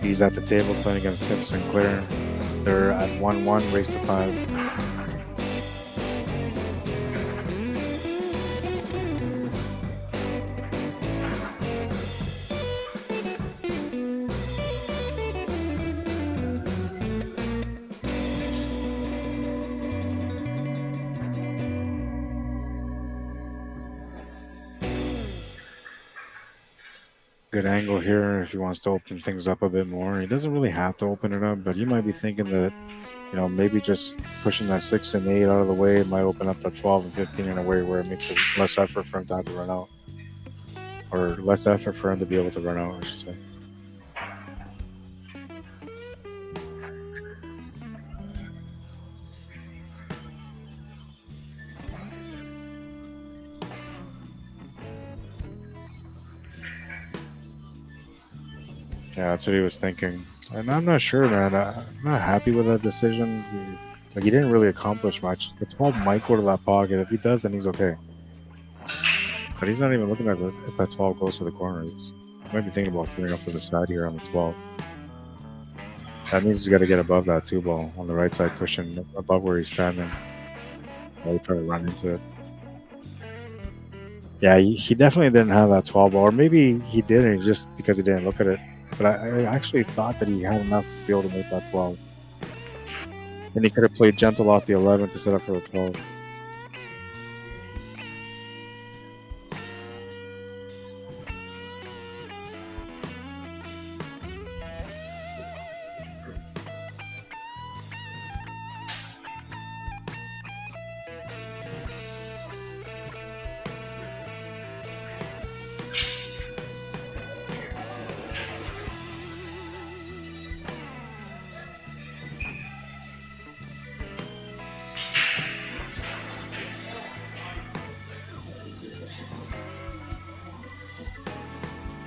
He's at the table playing against Tim Sinclair. They're at 1-1, race to 5. Good angle here if he wants to open things up a bit more. He doesn't really have to open it up, but you might be thinking that, maybe just pushing that 6 and 8 out of the way might open up the 12 and 15 in a way where it makes it less effort for him to have to run out. Or less effort for him to be able to run out, I should say. Yeah, that's what he was thinking. And I'm not sure, man. I'm not happy with that decision. He didn't really accomplish much. The 12 might go to that pocket. If he does, then he's okay. But he's not even looking at if that 12 goes to the corner. He might be thinking about throwing up to the side here on the 12. That means he's got to get above that 2 ball on the right side cushion, above where he's standing. While try to run into it. Yeah, he definitely didn't have that 12 ball. Or maybe he didn't just because he didn't look at it. But I actually thought that he had enough to be able to make that 12. And he could have played gentle off the 11 to set up for the 12.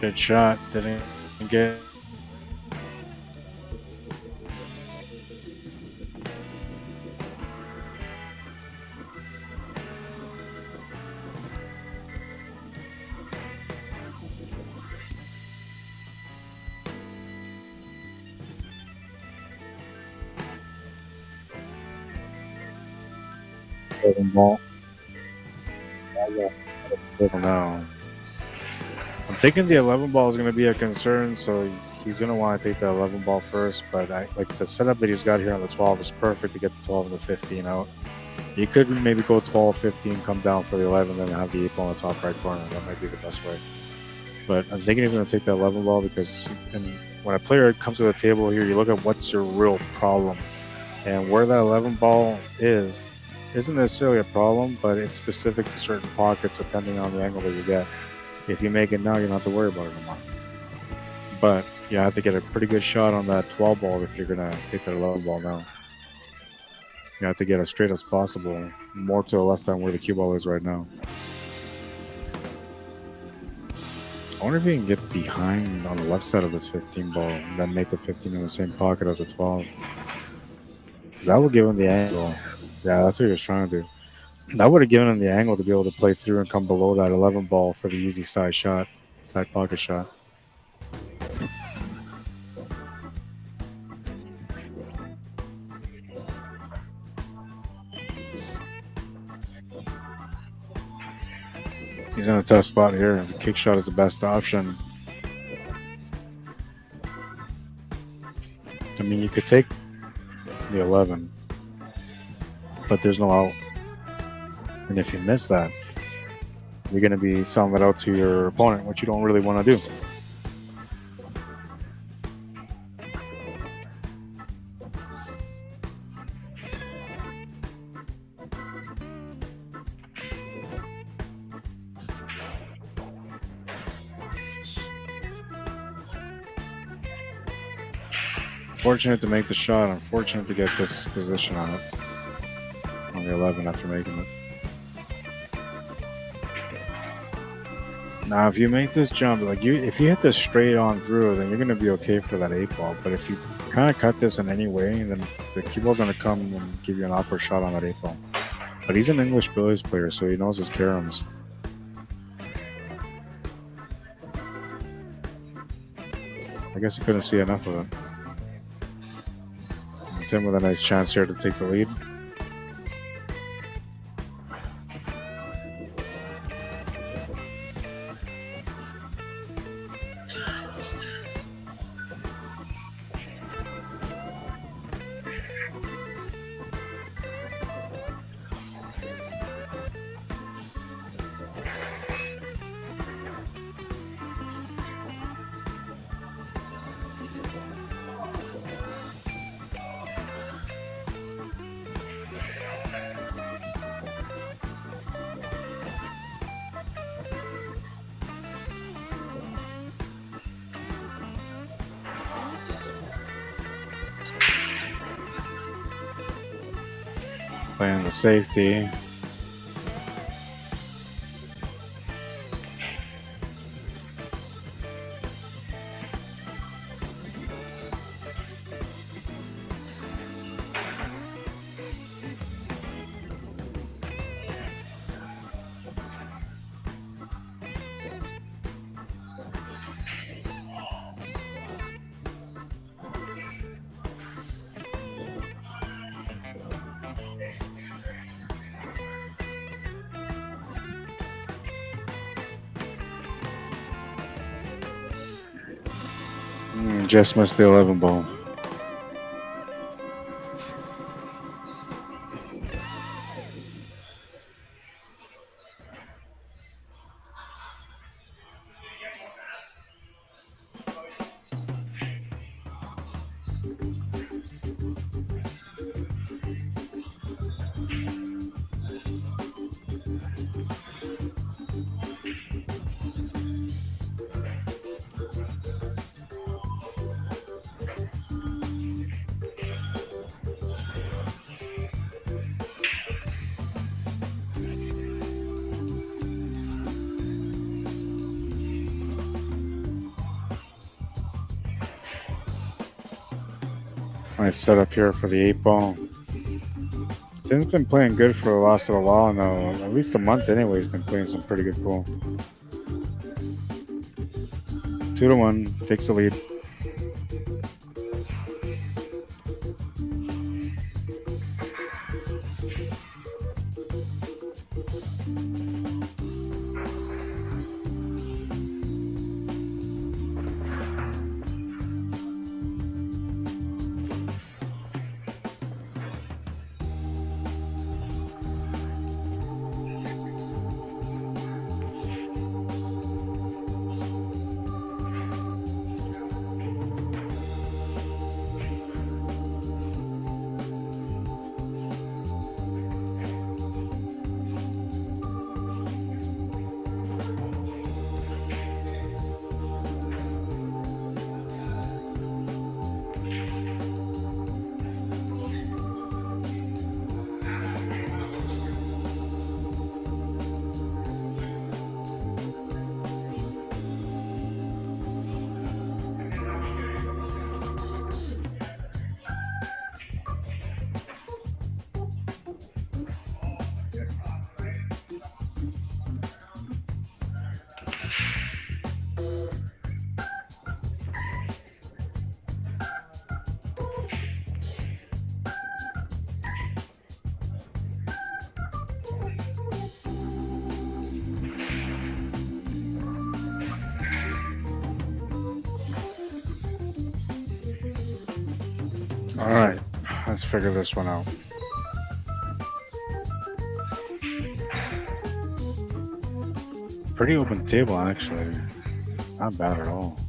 Good shot. Didn't get. Ball. No. I'm thinking the 11 ball is going to be a concern, so he's going to want to take the 11 ball first. But the setup that he's got here on the 12 is perfect to get the 12 and the 15 out. You could maybe go 12, 15, come down for the 11, then have the 8 ball in the top right corner. That might be the best way. But I'm thinking he's going to take the 11 ball because when a player comes to the table here, you look at what's your real problem. And where that 11 ball isn't necessarily a problem, but it's specific to certain pockets depending on the angle that you get. If you make it now, you don't have to worry about it anymore. But you have to get a pretty good shot on that 12 ball if you're going to take that 11 ball now. You have to get as straight as possible, more to the left on where the cue ball is right now. I wonder if you can get behind on the left side of this 15 ball and then make the 15 in the same pocket as the 12. Because that would give him the angle. Yeah, that's what he was trying to do. That would have given him the angle to be able to play through and come below that 11 ball for the easy side pocket shot. He's in a tough spot here. The kick shot is the best option. I mean, you could take the 11, but there's no out. And if you miss that, you're going to be selling it out to your opponent, which you don't really want to do. Fortunate to make the shot. Unfortunate to get this position on it. On the 11 after making it. Now, if you make this jump, if you hit this straight on through, then you're going to be okay for that 8 ball. But if you kind of cut this in any way, then the cue ball's going to come and give you an awkward shot on that 8 ball. But he's an English billiards player, so he knows his caroms. guess he couldn't see enough of it. Tim with a nice chance here to take the lead. Playing the safety. Just missed the 11 ball. Nice setup here for the 8 ball. Tim's been playing good for the last little while now. At least a month anyway, he's been playing some pretty good pool. 2-1, takes the lead. All right, let's figure this one out. Pretty open table, actually. It's not bad at all.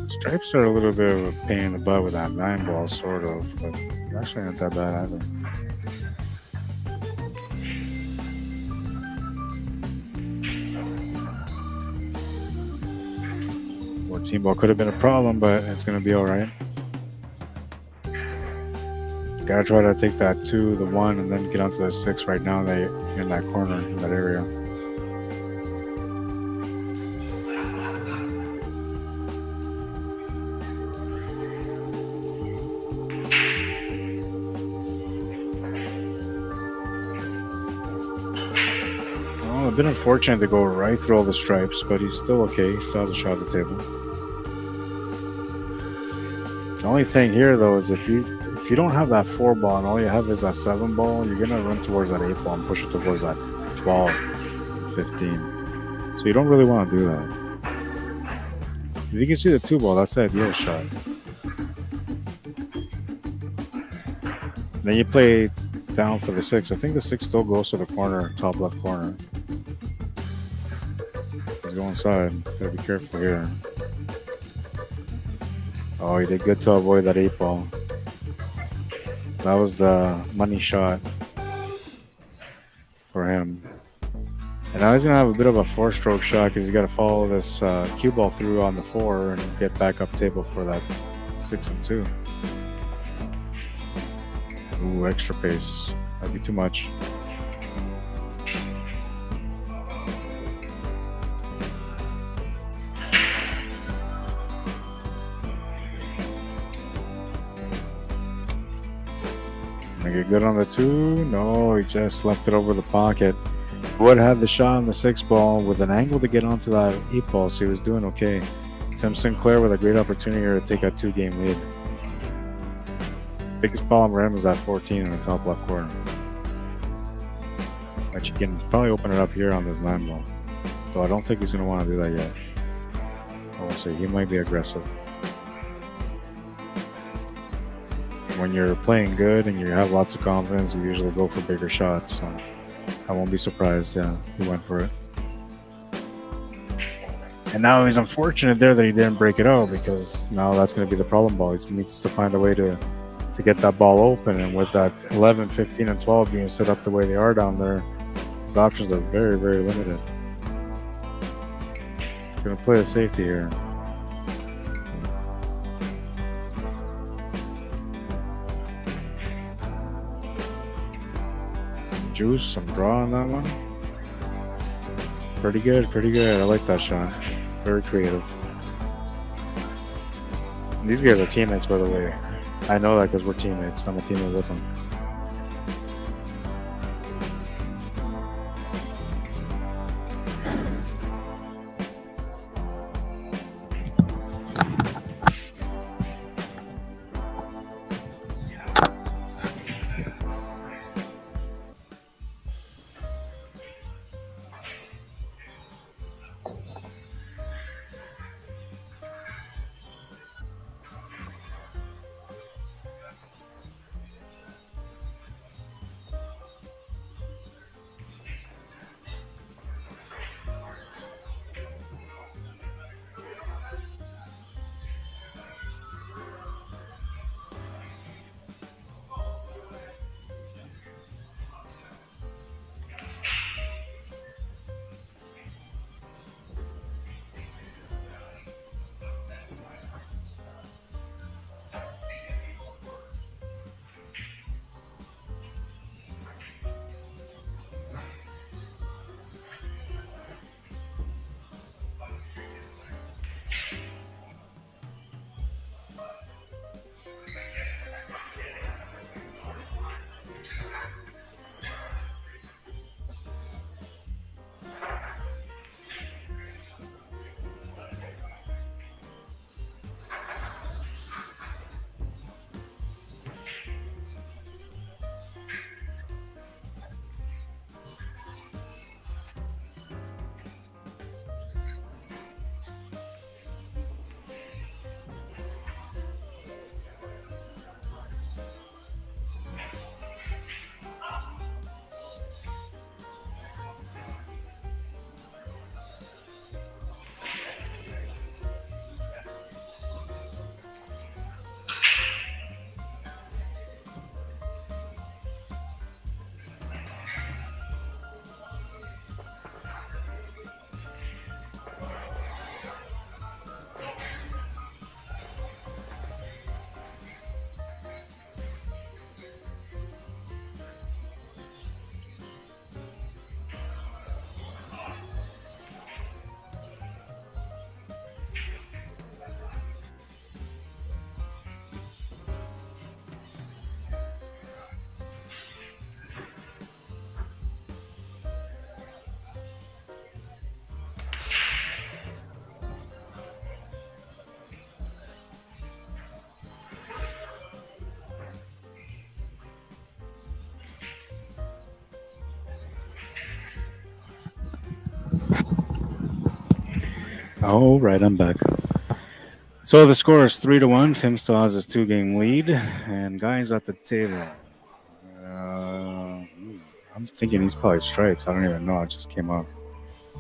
Stripes are a little bit of a pain in the butt with that 9 ball, sort of, but actually not that bad either. 14 ball could have been a problem, but it's going to be all right. Gotta try to take that 2, the 1, and then get onto the 6 right now. They in that corner, in that area. bit unfortunate to go right through all the stripes, but he's still okay. He still has a shot at the table. The only thing here, though, is if you don't have that 4 ball and all you have is that 7 ball, you're gonna run towards that 8 ball and push it towards that 12, 15. So you don't really want to do that. If you can see the 2 ball, that's the ideal shot. Then you play down for the 6. I think the 6 still goes to the corner, top left corner. He's going inside. Gotta be careful here. Oh, he did good to avoid that 8 ball. That was the money shot for him. And now he's going to have a bit of a 4-stroke shot because he's got to follow this cue ball through on the 4 and get back up table for that 6 and 2. Ooh, extra pace. That'd be too much. Make it good on the 2. No, he just left it over the pocket. Wood had the shot on the 6 ball with an angle to get onto that 8 ball, so he was doing okay. Tim Sinclair with a great opportunity here to take a 2-game lead. Biggest problem for him is that 14 in the top left corner. But you can probably open it up here on this 9 ball. Though I don't think he's going to want to do that yet. I will say he might be aggressive. When you're playing good and you have lots of confidence, you usually go for bigger shots. So I won't be surprised. Yeah, he went for it. And now he's unfortunate there that he didn't break it out, because now that's going to be the problem ball. He needs to find a way to get that ball open. And with that 11, 15, and 12 being set up the way they are down there, his options are very, very limited. Going to play the safety here. Juice, some draw on that one. Pretty good, pretty good. I like that shot. Very creative. These guys are teammates, by the way. I know that because we're teammates. I'm a teammate with them. Oh, right, I'm back. So the score is 3-1. Tim still has his 2-game lead, and guys at the table. I'm thinking he's probably stripes. I don't even know. It just came up.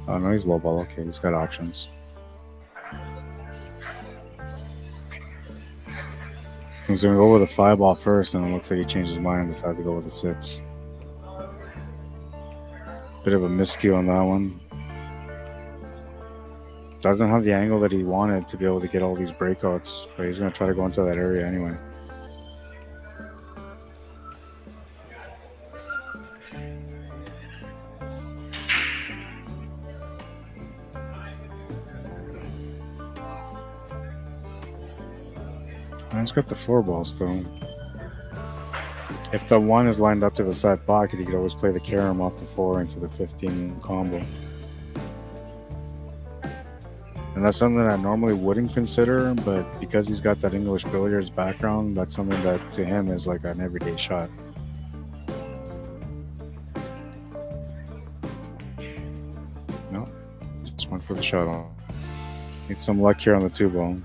Oh no, he's low ball. Okay, he's got options. He's gonna go with a 5-ball first, and it looks like he changed his mind and decided to go with a 6. Bit of a miscue on that one. Doesn't have the angle that he wanted to be able to get all these breakouts, but he's gonna try to go into that area anyway. And he's got the 4-ball still. If the 1 is lined up to the side pocket, he could always play the carom off the 4 into the 15 combo. And that's something I normally wouldn't consider, but because he's got that English billiards background, that's something that to him is like an everyday shot. No, just went for the shot on. Need some luck here on the 2-ball.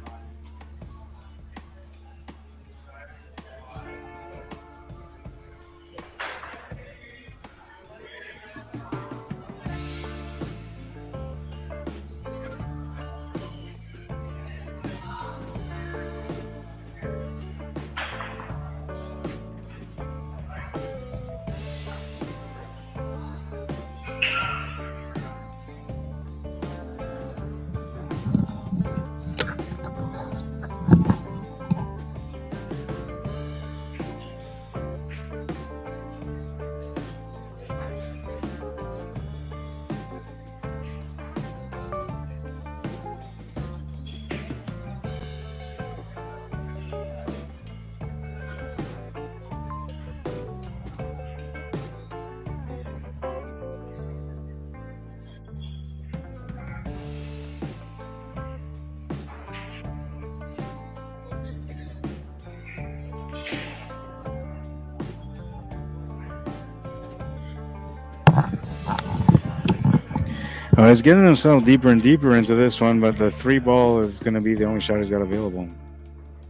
He's getting himself deeper and deeper into this one, but the 3-ball is going to be the only shot he's got available.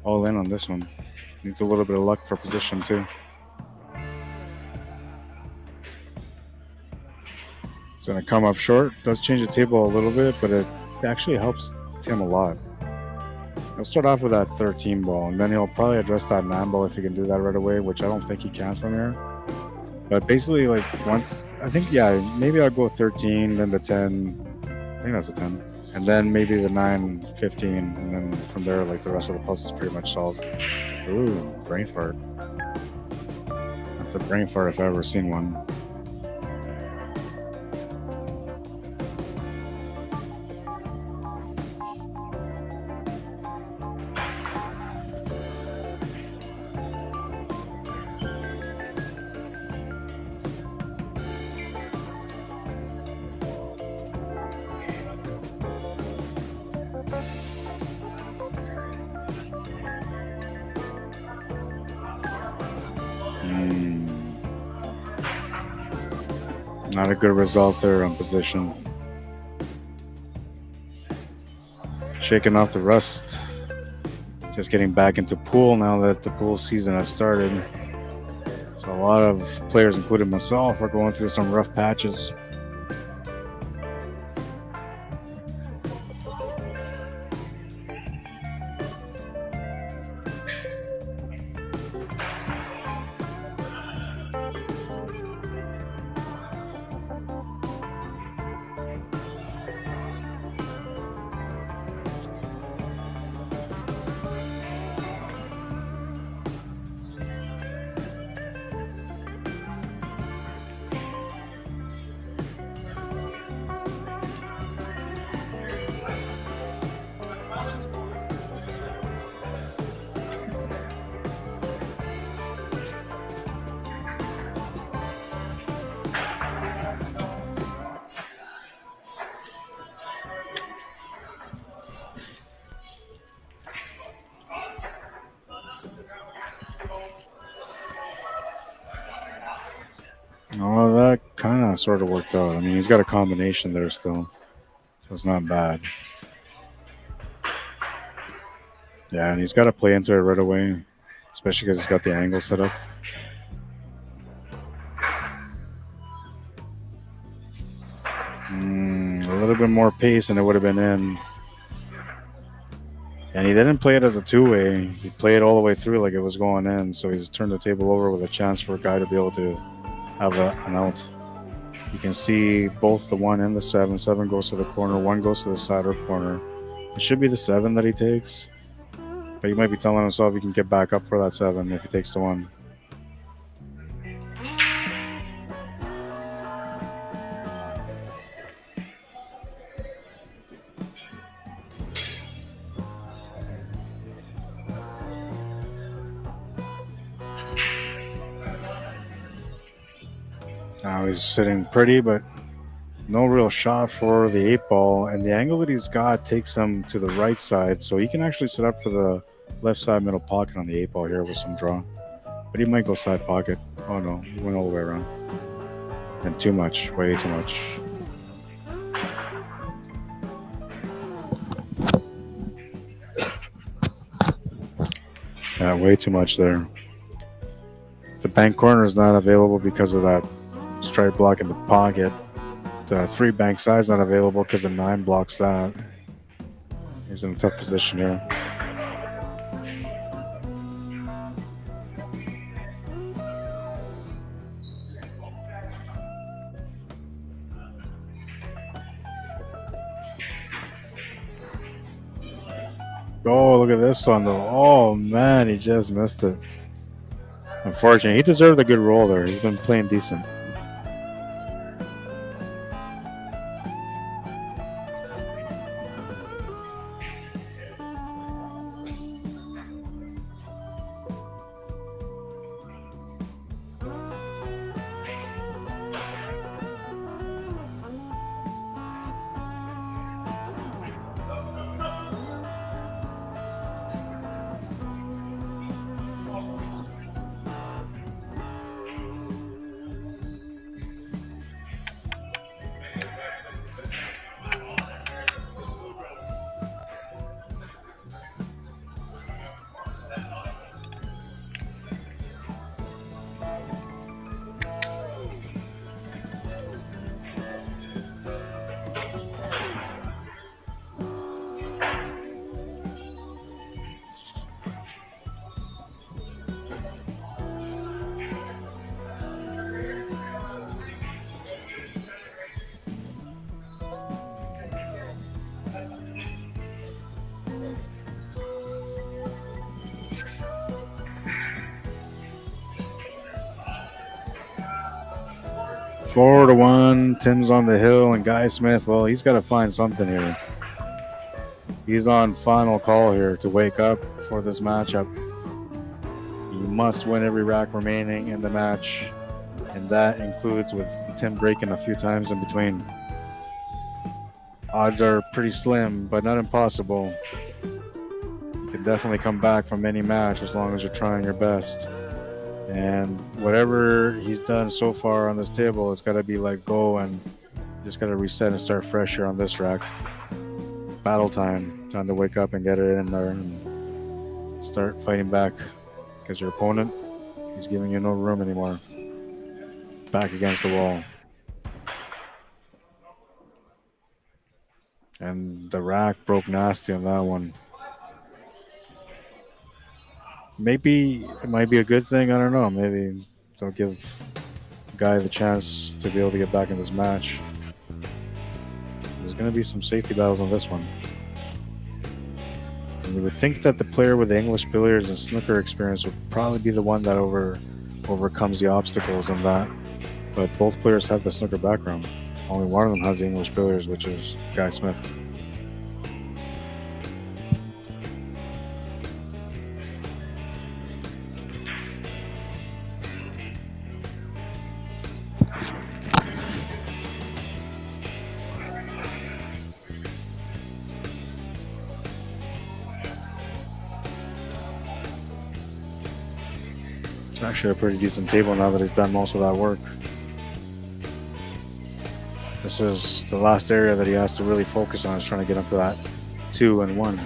All in on this one. Needs a little bit of luck for position, too. It's going to come up short. Does change the table a little bit, but it actually helps Tim a lot. He'll start off with that 13 ball, and then he'll probably address that 9 ball if he can do that right away, which I don't think he can from here. But basically, like, once, I think, yeah, maybe I'll go 13, then the 10. I think that's a 10. And then maybe the 9, 15, and then from there, like, the rest of the puzzle is pretty much solved. Ooh, brain fart. That's a brain fart if I've ever seen one. Not a good result there on position. Shaking off the rust. Just getting back into pool now that the pool season has started. So a lot of players, including myself, are going through some rough patches. Oh, that kind of sort of worked out. I mean, he's got a combination there still, so it's not bad. Yeah, and he's got to play into it right away, especially because he's got the angle set up. A little bit more pace and it would have been in. And he didn't play it as a two-way. He played it all the way through like it was going in. So he's turned the table over with a chance for a guy to be able to have an out. You can see both the 1 and the 7. 7 goes to the corner, 1 goes to the side or corner. It should be the 7 that he takes. But he might be telling himself he can get back up for that 7 if he takes the 1. Now he's sitting pretty, but no real shot for the 8 ball. And the angle that he's got takes him to the right side, so he can actually set up for the left side middle pocket on the 8 ball here with some draw. But he might go side pocket. Oh no, he went all the way around. And too much, way too much. Yeah, way too much there. The bank corner is not available because of that straight block in the pocket. The 3 bank side is not available because the 9 blocks that. He's in a tough position here. Oh, look at this one though. Oh man, he just missed it. Unfortunately, he deserved a good roll there. He's been playing decent. Four to 1. Tim's on the hill, and Guy Smith, well, he's got to find something here. He's on final call here to wake up for this matchup. He must win every rack remaining in the match, and that includes with Tim breaking a few times in between. Odds are pretty slim, but not impossible. You can definitely come back from any match as long as you're trying your best. And whatever he's done so far on this table, it's got to be let go and just got to reset and start fresh here on this rack. Battle time. Time to wake up and get it in there and start fighting back, because your opponent, he's giving you no room anymore. Back against the wall. And the rack broke nasty on that one. Maybe it might be a good thing. I don't know. Maybe they'll give Guy the chance to be able to get back in this match. There's going to be some safety battles on this one. And you would think that the player with the English billiards and snooker experience would probably be the one that overcomes the obstacles in that. But both players have the snooker background. Only one of them has the English billiards, which is Guy Smith. It's actually a pretty decent table now that he's done most of that work. This is the last area that he has to really focus on, is trying to get into that 2 and 1.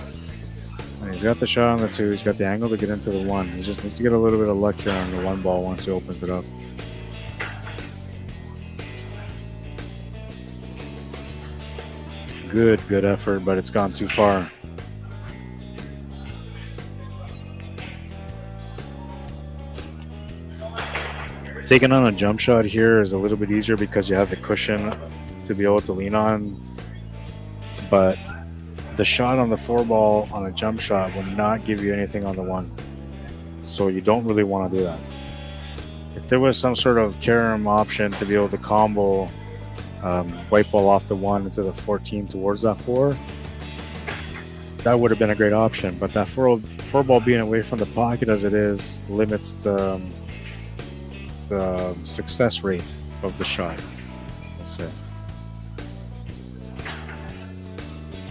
And He's got the shot on the 2. He's got the angle to get into the 1. He just needs to get a little bit of luck here on the 1 ball once he opens it up. Good effort, but it's gone too far. Taking on a jump shot here is a little bit easier because you have the cushion to be able to lean on, but the shot on the 4 ball on a jump shot will not give you anything on the 1, so you don't really want to do that. If there was some sort of carom option to be able to combo white ball off the 1 into the 14 towards that 4, that would have been a great option, but that 4 ball being away from the pocket as it is limits the success rate of the shot. Let's say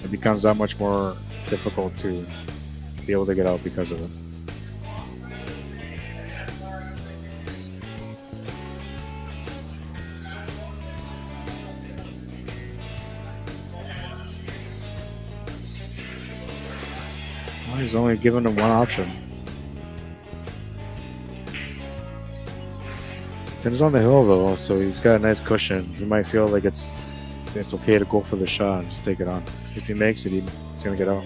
it becomes that much more difficult to be able to get out because of it. Well, he's only given him one option. Tim's on the hill though, so he's got a nice cushion. He might feel like it's okay to go for the shot and just take it on. If he makes it, he's gonna get out.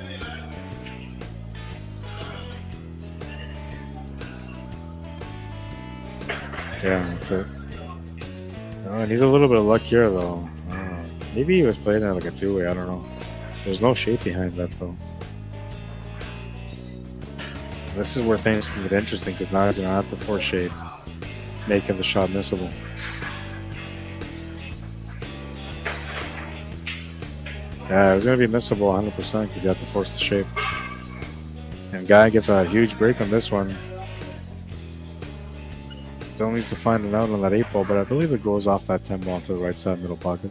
Yeah, that's it. Oh, and he's a little bit of luck here though. Maybe he was playing it like a 2-way, I don't know. There's no shape behind that though. This is where things can get interesting because now he's gonna have to force shape, making the shot missable. Yeah, it was going to be missable 100% because you have to force the shape. And Guy gets a huge break on this one. Still needs to find an out on that 8 ball, but I believe it goes off that 10 ball to the right side middle pocket.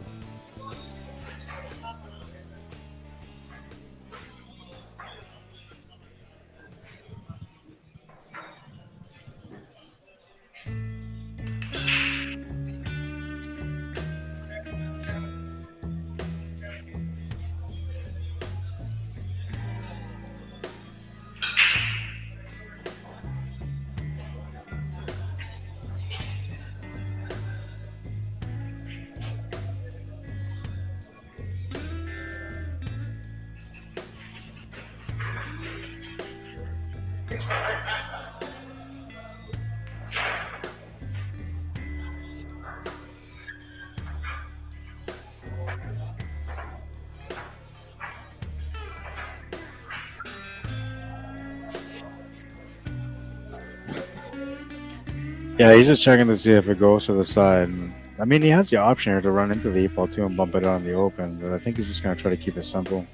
Yeah, he's just checking to see if it goes to the side. I mean, he has the option here to run into the 8 ball too and bump it out in the open, but I think he's just going to try to keep it simple.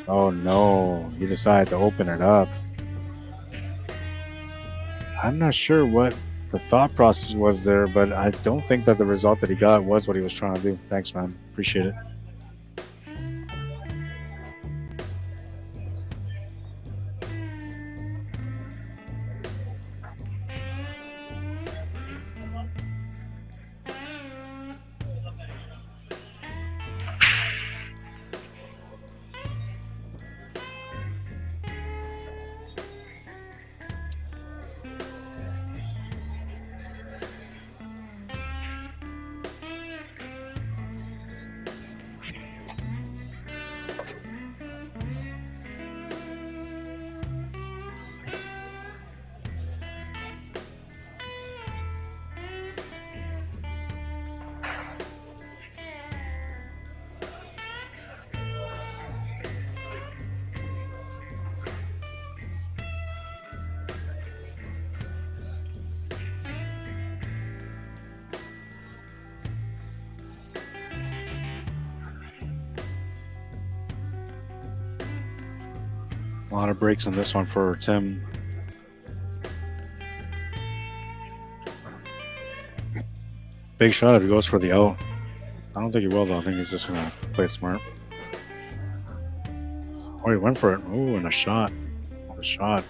Oh no, he decided to open it up. I'm not sure what the thought process was there, but I don't think that the result that he got was what he was trying to do. Thanks, man. Appreciate it. A lot of breaks on this one for Tim. Big shot if he goes for the out. I don't think he will though. I think he's just going to play it smart. Oh, he went for it. Ooh, and a shot. What a shot.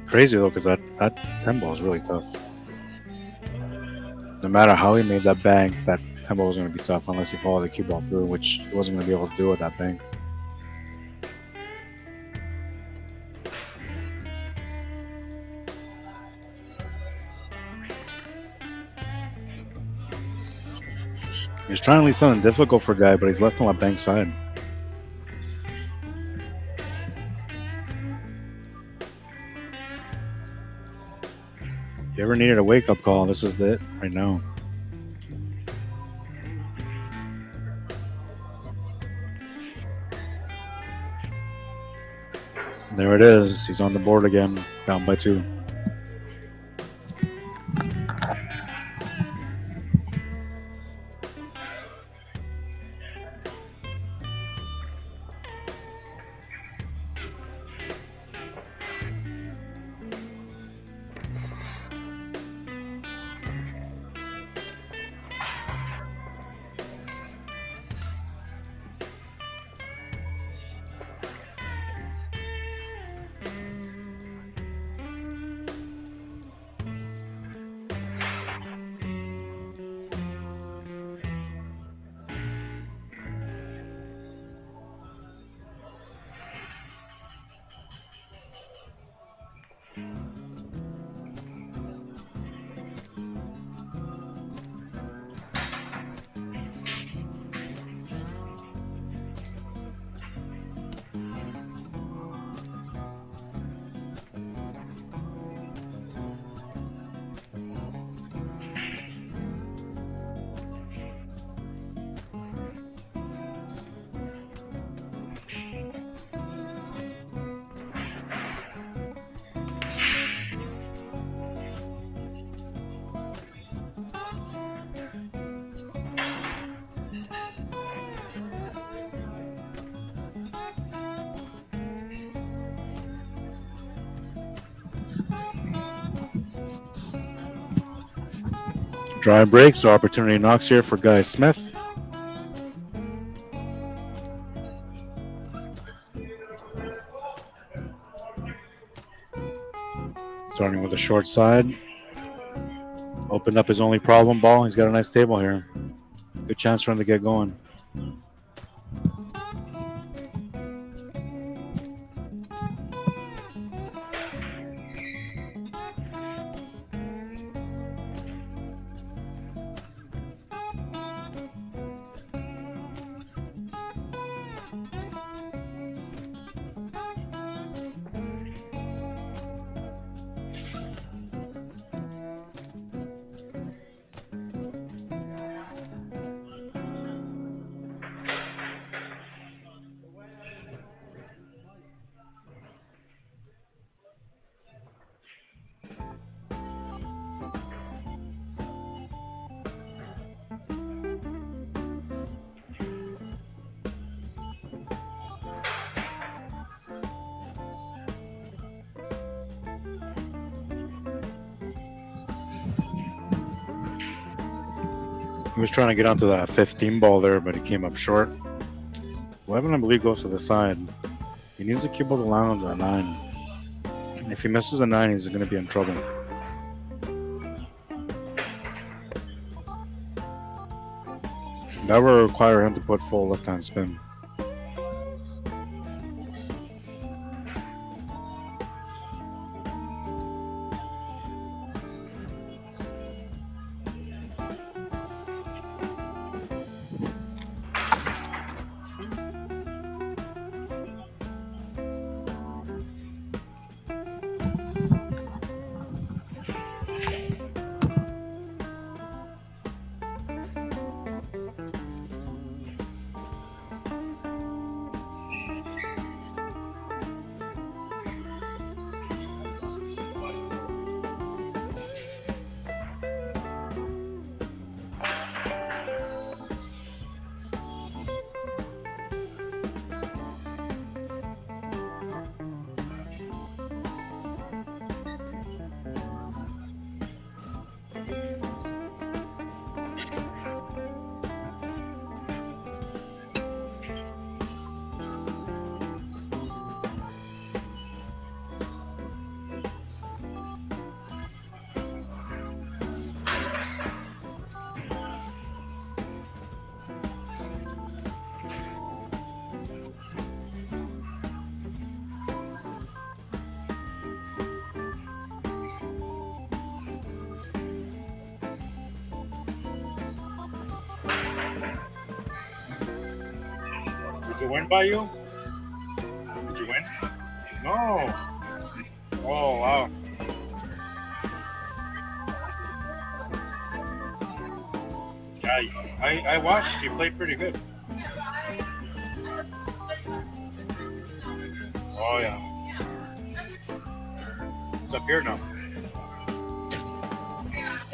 Crazy though, because that 10 ball is really tough. No no matter how he made that bank, that tempo was going to be tough unless he followed the cue ball through, which he wasn't going to be able to do with that bank. He's trying to leave something difficult for Guy, but he's left him on bank side. You ever needed a wake-up call, this is it right now. There it is. He's on the board again, down by 2. Dry break, so opportunity knocks here for Guy Smith. Starting with the short side. Opened up his only problem ball. He's got a nice table here. Good chance for him to get going. He was trying to get onto that 15 ball there, but he came up short. 11, I believe, goes to the side. He needs to keep up the line on the 9. If he misses the 9, he's going to be in trouble. That will require him to put full left-hand spin. Did it win by you? Did you win? No. Oh wow. Yeah, I watched. You played pretty good. Oh yeah. It's up here now.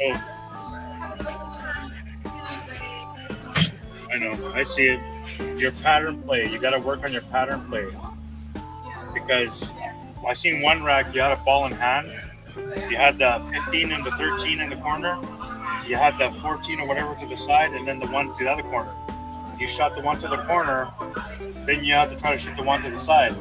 Oh, I know. I see it. Your pattern play. You got to work on your pattern play because I seen one rack. You had a ball in hand. You had the 15 and the 13 in the corner. You had the 14 or whatever to the side, and then the one to the other corner. You shot the one to the corner, then you have to try to shoot the one to the side.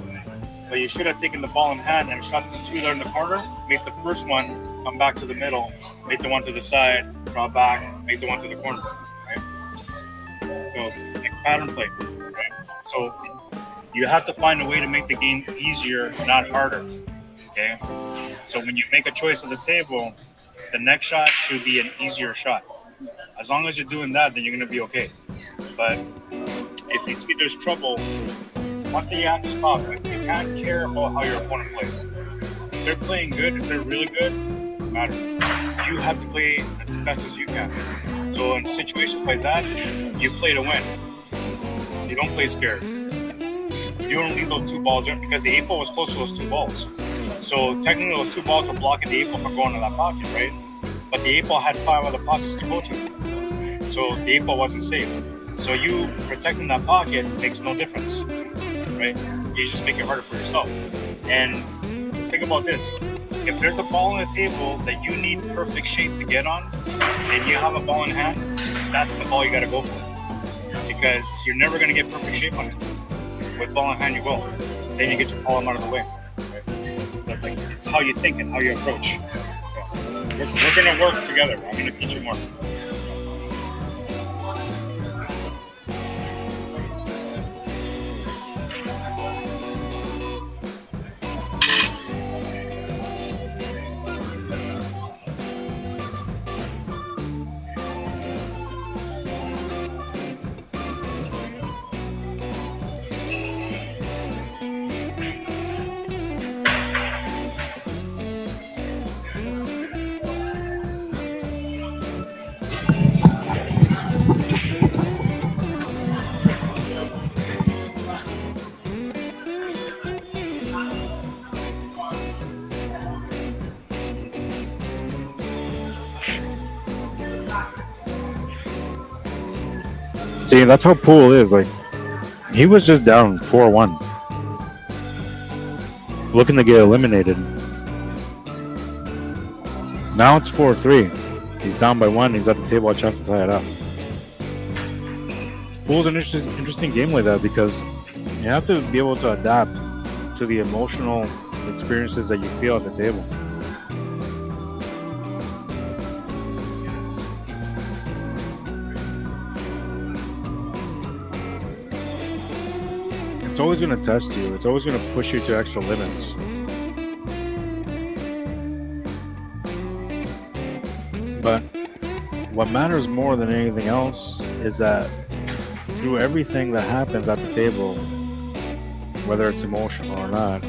But you should have taken the ball in hand and shot the two there in the corner, made the first one come back to the middle, make the one to the side, draw back, make the one to the corner. Right? So like pattern play. Right? So you have to find a way to make the game easier, not harder. Okay. So when you make a choice at the table, the next shot should be an easier shot. As long as you're doing that, then you're going to be okay. But if you see there's trouble, one thing you have to stop. Like, you can't care about how your opponent plays. If they're playing good, if they're really good, it doesn't matter. You have to play as best as you can. So in situations like that, you play to win. You don't play scared. You don't leave those two balls there because the 8-ball was close to those two balls. So technically those two balls were blocking the 8-ball from going to that pocket, right? But the 8-ball had 5 other pockets to go to. So the 8-ball wasn't safe. So you protecting that pocket makes no difference, right? You just make it harder for yourself. And think about this. If there's a ball on the table that you need perfect shape to get on, and you have a ball in hand, that's the ball you got to go for. Because you're never going to get perfect shape on it. With ball in hand, you will. Then you get to pull them out of the way. Right? That's like, it's how you think and how you approach. Yeah. We're going to work together. I'm going to teach you more. See, that's how Poole is. Like, he was just down 4-1, looking to get eliminated. Now it's 4-3. He's down by 1. He's at the table. A chance to tie it up. Poole's an interesting game like that because you have to be able to adapt to the emotional experiences that you feel at the table. It's always going to test you. It's always going to push you to extra limits. But what matters more than anything else is that through everything that happens at the table, whether it's emotional or not,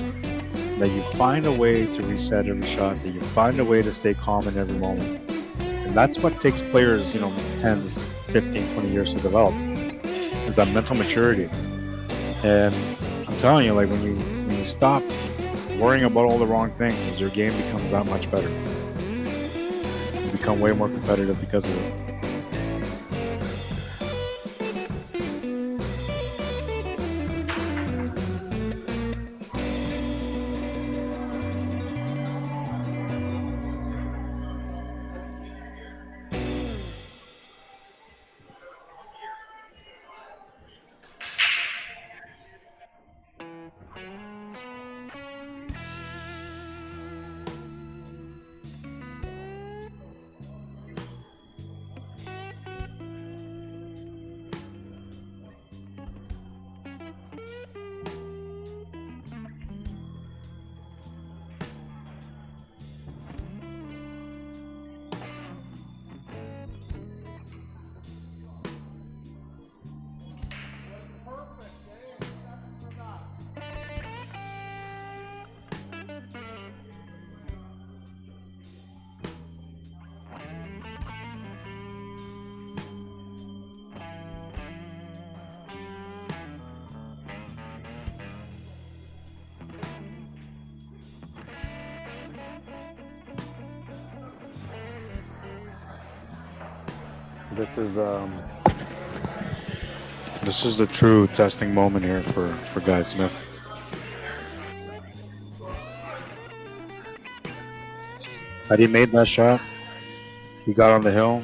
that you find a way to reset every shot, that you find a way to stay calm in every moment. And that's what takes players, 10, 15, 20 years to develop, is that mental maturity. And I'm telling you, like when you stop worrying about all the wrong things, your game becomes that much better. You become way more competitive because of it. This is the true testing moment here for Guy Smith. Had he made that shot, he got on the hill,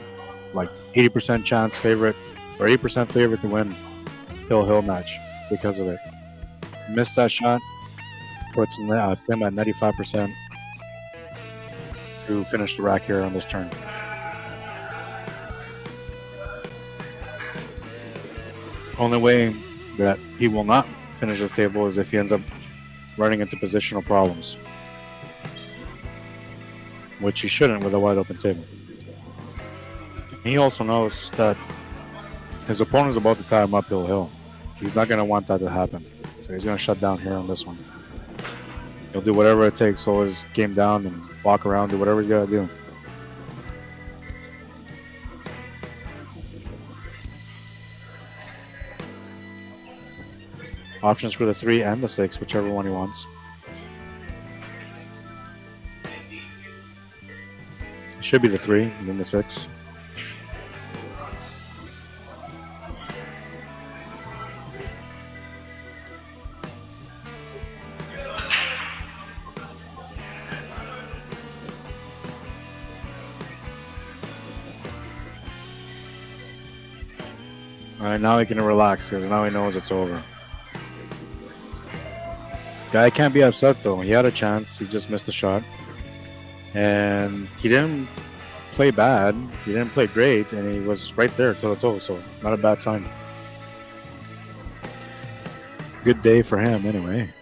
like 80% chance favorite or 80% favorite to win hill match because of it. Missed that shot, puts Tim at 95% to finish the rack here on this turn. Only way that he will not finish this table is if he ends up running into positional problems, which he shouldn't with a wide open table. He also knows that his opponent is about to tie him uphill hill. He's not going to want that to happen. So he's going to shut down here on this one. He'll do whatever it takes, slow his game down and walk around, do whatever he's got to do. Options for the 3 and the 6, whichever one he wants. It should be the 3 and then the 6. All right, now he can relax because now he knows it's over. Guy can't be upset though. He had a chance. He just missed the shot. And he didn't play bad. He didn't play great. And he was right there toe-to-toe. So not a bad sign. Good day for him anyway.